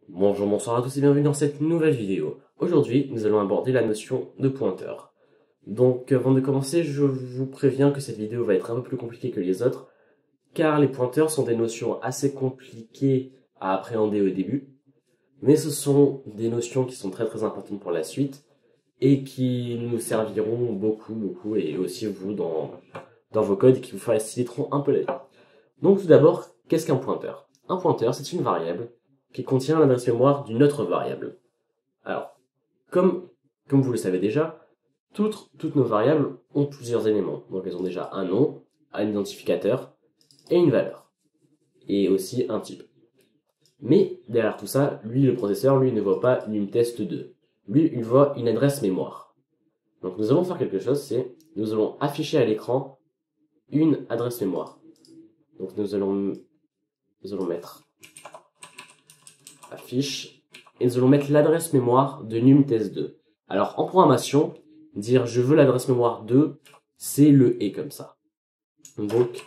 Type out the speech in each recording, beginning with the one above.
Bonjour, bonsoir à tous et bienvenue dans cette nouvelle vidéo. Aujourd'hui, nous allons aborder la notion de pointeur. Donc, avant de commencer, je vous préviens que cette vidéo va être un peu plus compliquée que les autres, car les pointeurs sont des notions assez compliquées à appréhender au début, mais ce sont des notions qui sont très importantes pour la suite, et qui nous serviront beaucoup, et aussi vous dans vos codes, et qui vous faciliteront un peu la vie. Donc tout d'abord, qu'est-ce qu'un pointeur? Un pointeur, c'est une variable qui contient l'adresse mémoire d'une autre variable. Alors, comme vous le savez déjà, toutes nos variables ont plusieurs éléments. Donc elles ont déjà un nom, un identificateur et une valeur. Et aussi un type. Mais derrière tout ça, le processeur, ne voit pas une test2. Lui, il voit une adresse mémoire. Donc nous allons faire quelque chose, c'est nous allons afficher à l'écran une adresse mémoire. Donc nous allons mettre affiche et nous allons mettre l'adresse mémoire de numtest2. Alors en programmation, dire je veux l'adresse mémoire 2, c'est le et comme ça. Donc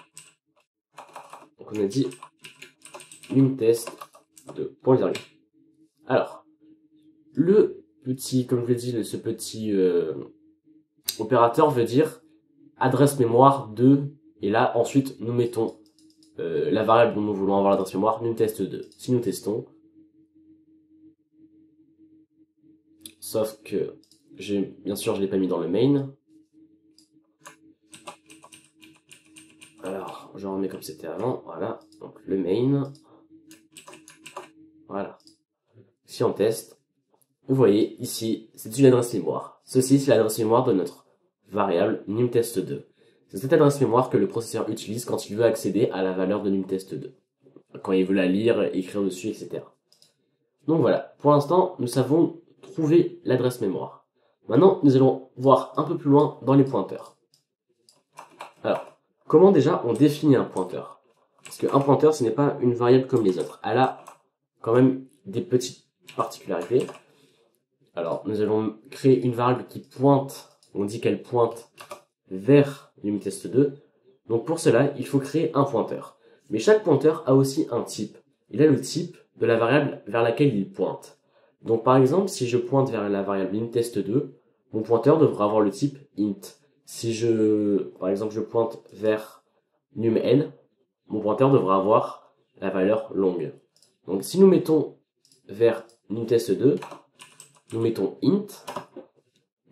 on a dit numtest2. Point virgule. Alors, le petit, comme je l'ai dit, ce petit opérateur veut dire adresse mémoire 2, et là ensuite nous mettons la variable dont nous voulons avoir l'adresse mémoire, numtest2. Si nous testons, sauf que bien sûr je l'ai pas mis dans le main. Alors, je remets comme c'était avant, voilà, donc le main, voilà. Si on teste, vous voyez ici, c'est une adresse mémoire. Ceci, c'est l'adresse mémoire de notre variable numtest2. C'est cette adresse mémoire que le processeur utilise quand il veut accéder à la valeur de numtest2. Quand il veut la lire, écrire dessus, etc. Donc voilà, pour l'instant, nous savons trouver l'adresse mémoire. Maintenant, nous allons voir un peu plus loin dans les pointeurs. Alors, comment déjà on définit un pointeur? Parce qu'un pointeur, ce n'est pas une variable comme les autres. Elle a quand même des petites particularités. Alors, nous allons créer une variable qui pointe, on dit qu'elle pointe vers numtest2. Donc pour cela, il faut créer un pointeur. Mais chaque pointeur a aussi un type. Il a le type de la variable vers laquelle il pointe. Donc par exemple, si je pointe vers la variable numtest2, mon pointeur devra avoir le type int. Si par exemple, je pointe vers numn, mon pointeur devra avoir la valeur longue. Donc si nous mettons vers numtest2, nous mettons int,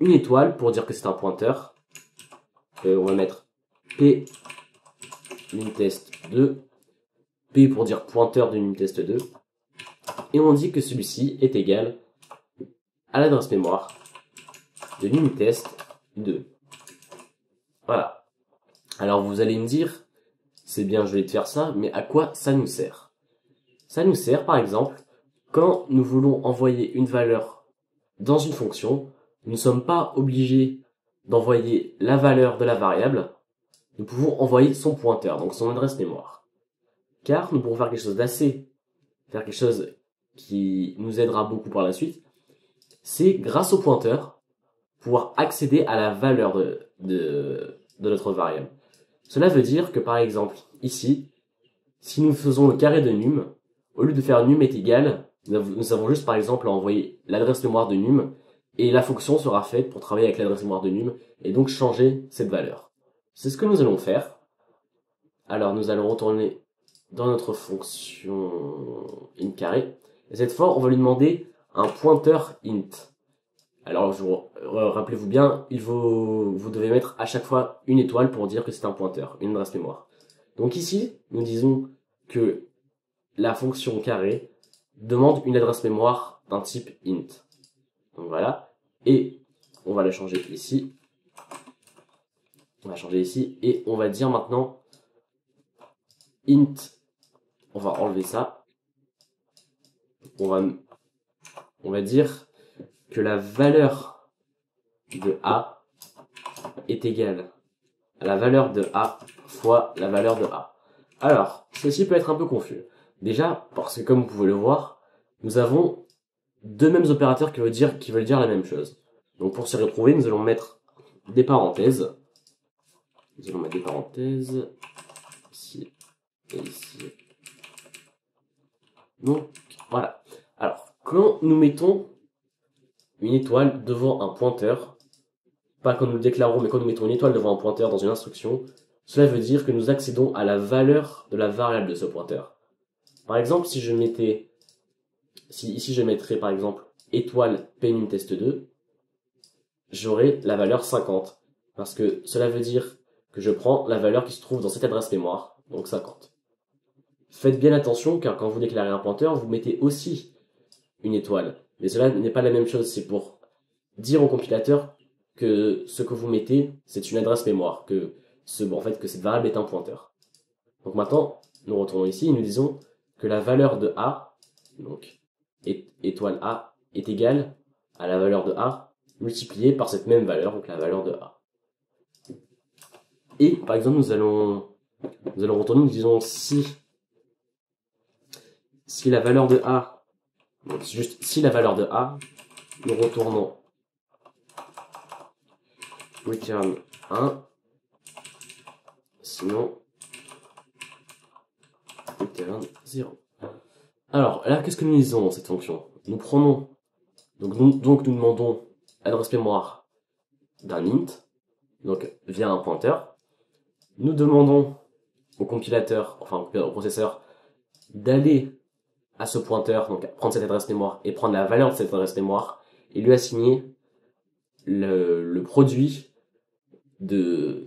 une étoile pour dire que c'est un pointeur. On va mettre p numtest2, p pour dire pointeur de numtest2, et on dit que celui-ci est égal à l'adresse mémoire de numtest2. Voilà. Alors vous allez me dire, c'est bien joli de faire ça, mais à quoi ça nous sert? Ça nous sert par exemple quand nous voulons envoyer une valeur dans une fonction, nous ne sommes pas obligés d'envoyer la valeur de la variable, nous pouvons envoyer son pointeur, donc son adresse mémoire. Car nous pourrons faire quelque chose qui nous aidera beaucoup par la suite, c'est grâce au pointeur, pouvoir accéder à la valeur de notre variable. Cela veut dire que par exemple, ici, si nous faisons le carré de num, au lieu de faire num est égal, nous avons juste par exemple à envoyer l'adresse mémoire de num, et la fonction sera faite pour travailler avec l'adresse mémoire de num, et donc changer cette valeur. C'est ce que nous allons faire. Alors nous allons retourner dans notre fonction int carré, et cette fois on va lui demander un pointeur int. Alors rappelez-vous bien, vous devez mettre à chaque fois une étoile pour dire que c'est un pointeur, une adresse mémoire. Donc ici, nous disons que la fonction carré demande une adresse mémoire d'un type int. Donc voilà, et on va la changer ici. On va changer ici, et on va dire maintenant int, on va enlever ça. On va dire que la valeur de A est égale à la valeur de A fois la valeur de A. Alors, ceci peut être un peu confus. Déjà, parce que comme vous pouvez le voir, nous avons deux mêmes opérateurs qui veulent dire la même chose. Donc pour s'y retrouver, nous allons mettre des parenthèses. Nous allons mettre des parenthèses ici et ici. Donc, voilà. Alors, quand nous mettons une étoile devant un pointeur, pas quand nous le déclarons, mais quand nous mettons une étoile devant un pointeur dans une instruction, cela veut dire que nous accédons à la valeur de la variable de ce pointeur. Par exemple, si ici je mettrais par exemple étoile penumtest2, j'aurai la valeur 50, parce que cela veut dire que je prends la valeur qui se trouve dans cette adresse mémoire, donc 50. Faites bien attention, car quand vous déclarez un pointeur, vous mettez aussi une étoile. Mais cela n'est pas la même chose, c'est pour dire au compilateur que ce que vous mettez, c'est une adresse mémoire, que cette variable est un pointeur. Donc maintenant, nous retournons ici et nous disons que la valeur de A, donc étoile A, est égale à la valeur de A multipliée par cette même valeur, donc la valeur de A. Et par exemple, nous allons retourner, nous disons si la valeur de A, donc juste si la valeur de A, nous retournons return 1, sinon return 0. Alors là, qu'est-ce que nous disons dans cette fonction? Nous prenons, donc nous demandons l'adresse mémoire d'un int, donc via un pointeur. Nous demandons au compilateur, enfin au processeur, d'aller à ce pointeur, donc prendre cette adresse mémoire et prendre la valeur de cette adresse mémoire et lui assigner le produit de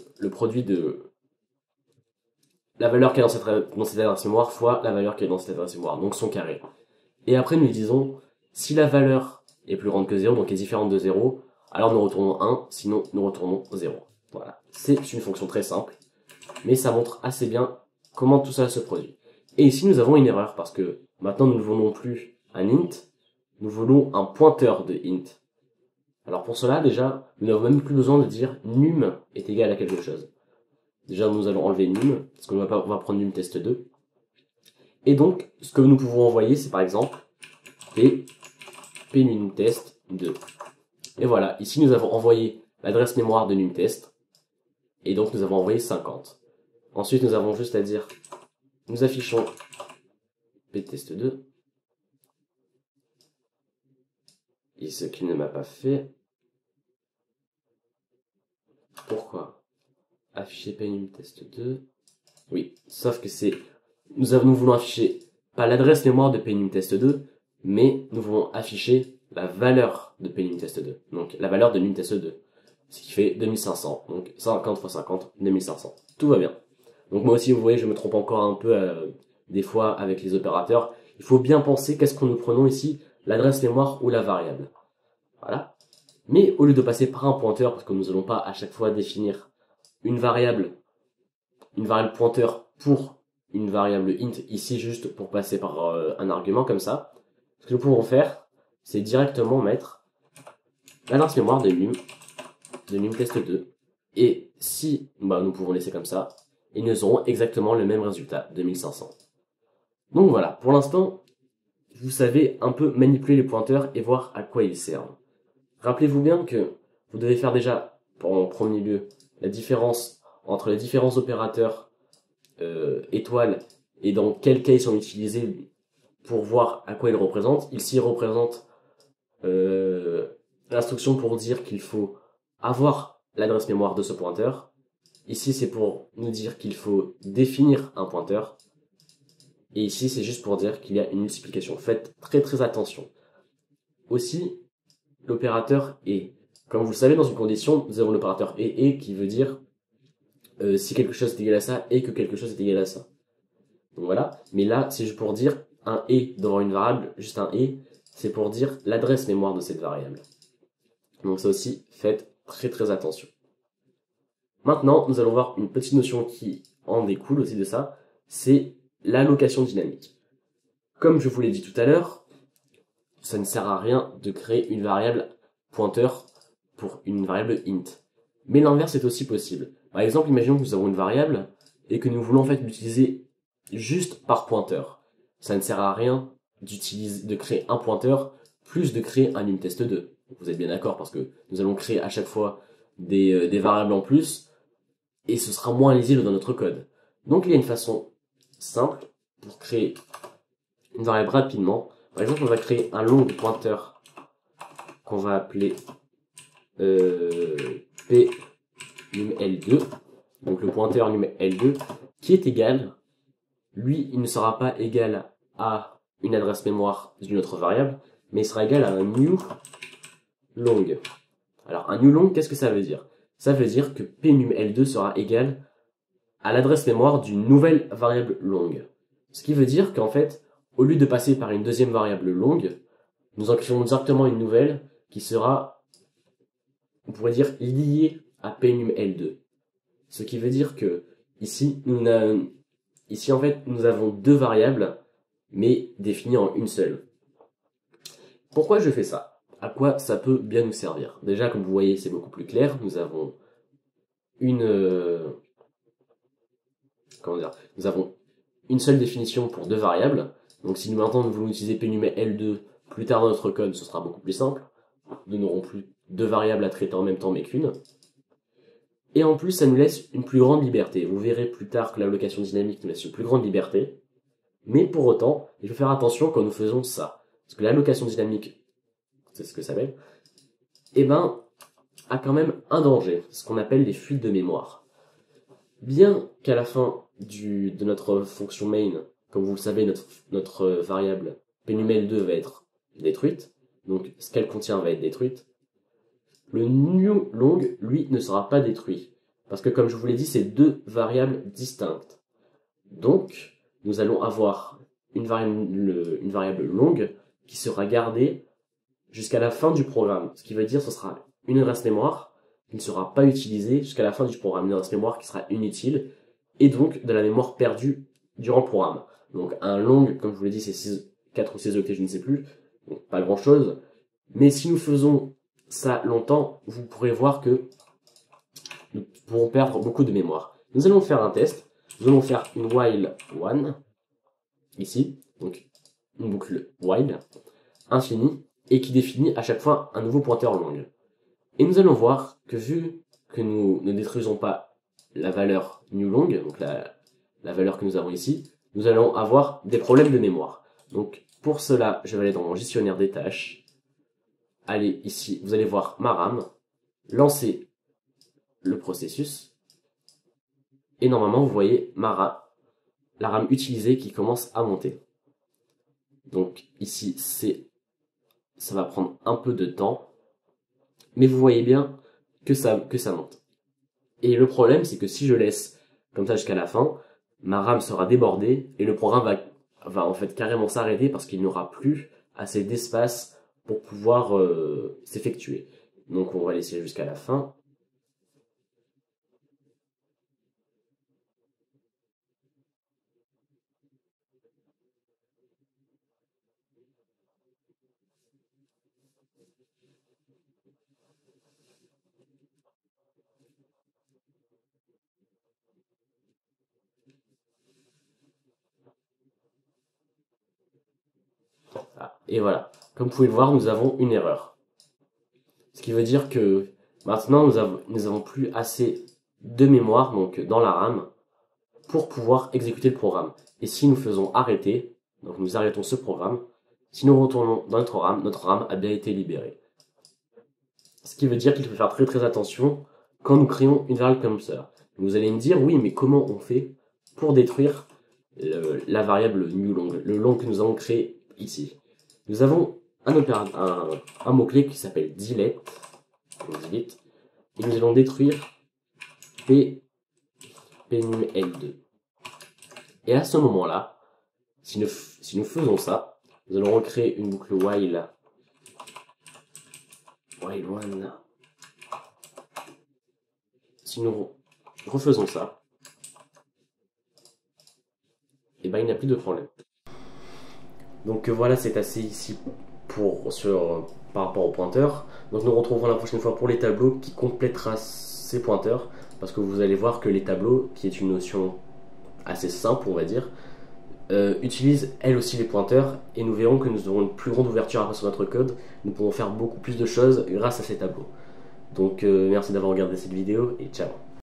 la valeur qui est dans cette adresse mémoire fois la valeur qui est dans cette adresse mémoire, donc son carré. Et après nous disons, si la valeur est plus grande que 0, donc est différente de 0, alors nous retournons 1, sinon nous retournons 0. Voilà, c'est une fonction très simple, mais ça montre assez bien comment tout ça se produit. Et ici nous avons une erreur, parce que maintenant nous ne voulons plus un int, nous voulons un pointeur de int. Alors pour cela, déjà, nous n'avons même plus besoin de dire num est égal à quelque chose. Déjà, nous allons enlever num, parce qu'on va prendre numtest2. Et donc, ce que nous pouvons envoyer, c'est par exemple penumtest2. Et voilà, ici nous avons envoyé l'adresse mémoire de numtest, et donc nous avons envoyé 50. Ensuite, nous avons juste à dire, nous affichons ptest2, et ce qu'il ne m'a pas fait. Pourquoi afficher penumtest2? Oui, sauf que nous voulons afficher pas l'adresse mémoire de penumtest2, mais nous voulons afficher la valeur de penumtest2, donc la valeur de numtest2, ce qui fait 2500, donc 50 x 50, 2500. Tout va bien. Donc moi aussi, vous voyez, je me trompe encore un peu des fois avec les opérateurs. Il faut bien penser qu'est-ce que nous prenons ici, l'adresse mémoire ou la variable. Voilà. Mais au lieu de passer par un pointeur, parce que nous n'allons pas à chaque fois définir une variable pointeur pour une variable int, ici juste pour passer par un argument comme ça, ce que nous pouvons faire, c'est directement mettre l'adresse mémoire de numtest2, et si nous pouvons laisser comme ça, et nous aurons exactement le même résultat, 2500. Donc voilà, pour l'instant, vous savez un peu manipuler les pointeurs et voir à quoi ils servent. Rappelez-vous bien que vous devez faire déjà, en premier lieu, la différence entre les différents opérateurs étoiles et dans quel cas ils sont utilisés pour voir à quoi ils représentent. Ici, ils représentent l'instruction pour dire qu'il faut avoir l'adresse mémoire de ce pointeur. Ici, c'est pour nous dire qu'il faut définir un pointeur. Et ici, c'est juste pour dire qu'il y a une multiplication. Faites très très attention. Aussi, l'opérateur est. Comme vous le savez, dans une condition, nous avons l'opérateur et qui veut dire si quelque chose est égal à ça et que quelque chose est égal à ça. Donc voilà. Mais là, c'est juste pour dire un et devant une variable, juste un et, c'est pour dire l'adresse mémoire de cette variable. Donc ça aussi, faites très très attention. Maintenant, nous allons voir une petite notion qui en découle aussi de ça, c'est l'allocation dynamique. Comme je vous l'ai dit tout à l'heure, ça ne sert à rien de créer une variable pointeur pour une variable int. Mais l'inverse est aussi possible. Par exemple, imaginons que nous avons une variable et que nous voulons en fait l'utiliser juste par pointeur. Ça ne sert à rien de créer un pointeur plus de créer un numtest2. Vous êtes bien d'accord, parce que nous allons créer à chaque fois des variables en plus et ce sera moins lisible dans notre code. Donc il y a une façon simple pour créer une variable rapidement. Par exemple, on va créer un long pointeur qu'on va appeler p num L2, donc le pointeur num L2, qui est égal, lui, il ne sera pas égal à une adresse mémoire d'une autre variable, mais il sera égal à un new long. Alors, un new long, qu'est-ce que ça veut dire? Ça veut dire que p num L2 sera égal à l'adresse mémoire d'une nouvelle variable longue. Ce qui veut dire qu'en fait, au lieu de passer par une deuxième variable longue, nous en créons directement une nouvelle qui sera, on pourrait dire, liée à p num L2. Ce qui veut dire que ici, en fait, nous avons deux variables, mais définies en une seule. Pourquoi je fais ça? À quoi ça peut bien nous servir? Déjà, comme vous voyez, c'est beaucoup plus clair. Nous avons nous avons une seule définition pour deux variables. Donc si maintenant nous voulons utiliser p num L2 plus tard dans notre code, ce sera beaucoup plus simple. Nous n'aurons plus deux variables à traiter en même temps, mais qu'une. Et en plus, ça nous laisse une plus grande liberté. Vous verrez plus tard que l'allocation dynamique nous laisse une plus grande liberté. Mais pour autant, il faut faire attention quand nous faisons ça. Parce que l'allocation dynamique, c'est ce que ça s'appelle, a quand même un danger, ce qu'on appelle les fuites de mémoire. Bien qu'à la fin de notre fonction main, comme vous le savez, notre variable p-num-L2 va être détruite, donc ce qu'elle contient va être détruite, le new long, lui, ne sera pas détruit. Parce que comme je vous l'ai dit, c'est deux variables distinctes. Donc, nous allons avoir une variable longue qui sera gardée jusqu'à la fin du programme. Ce qui veut dire que ce sera une adresse mémoire qui ne sera pas utilisée jusqu'à la fin du programme. Une adresse mémoire qui sera inutile et donc de la mémoire perdue durant le programme. Donc un long, comme je vous l'ai dit, c'est 4 ou 6 octets, je ne sais plus. Donc pas grand chose. Mais si nous faisons ça longtemps, vous pourrez voir que nous pourrons perdre beaucoup de mémoire. Nous allons faire un test. Nous allons faire une while one, ici, donc une boucle while, infinie, et qui définit à chaque fois un nouveau pointeur long. Et nous allons voir que vu que nous ne détruisons pas la valeur new long, donc la valeur que nous avons ici, nous allons avoir des problèmes de mémoire. Donc pour cela, je vais aller dans mon gestionnaire des tâches, aller ici, vous allez voir ma RAM, lancer le processus, et normalement vous voyez la RAM utilisée qui commence à monter. Donc ici, ça va prendre un peu de temps, mais vous voyez bien que ça monte. Et le problème, c'est que si je laisse comme ça jusqu'à la fin, ma RAM sera débordée et le programme va en fait carrément s'arrêter parce qu'il n'aura plus assez d'espace pour pouvoir s'effectuer. Donc on va laisser jusqu'à la fin. Ah, et voilà. Comme vous pouvez le voir, nous avons une erreur. Ce qui veut dire que maintenant, nous avons plus assez de mémoire, donc dans la RAM, pour pouvoir exécuter le programme. Et si nous faisons arrêter, donc nous arrêtons ce programme, si nous retournons dans notre RAM a bien été libérée. Ce qui veut dire qu'il faut faire très très attention quand nous créons une variable comme ça. Vous allez me dire, oui, mais comment on fait pour détruire la variable new long, le long que nous avons créé ici? Nous avons un mot-clé qui s'appelle delete, et nous allons détruire p-num L2. Et à ce moment-là, si nous faisons ça, nous allons recréer une boucle while one. Si nous refaisons ça, et ben il n'y a plus de problème. Donc voilà, c'est assez ici par rapport au pointeur. Donc nous retrouverons la prochaine fois pour les tableaux qui complétera ces pointeurs, parce que vous allez voir que les tableaux, qui est une notion assez simple on va dire, utilisent elles aussi les pointeurs, et nous verrons que nous aurons une plus grande ouverture après sur notre code. Nous pourrons faire beaucoup plus de choses grâce à ces tableaux. Donc merci d'avoir regardé cette vidéo et ciao.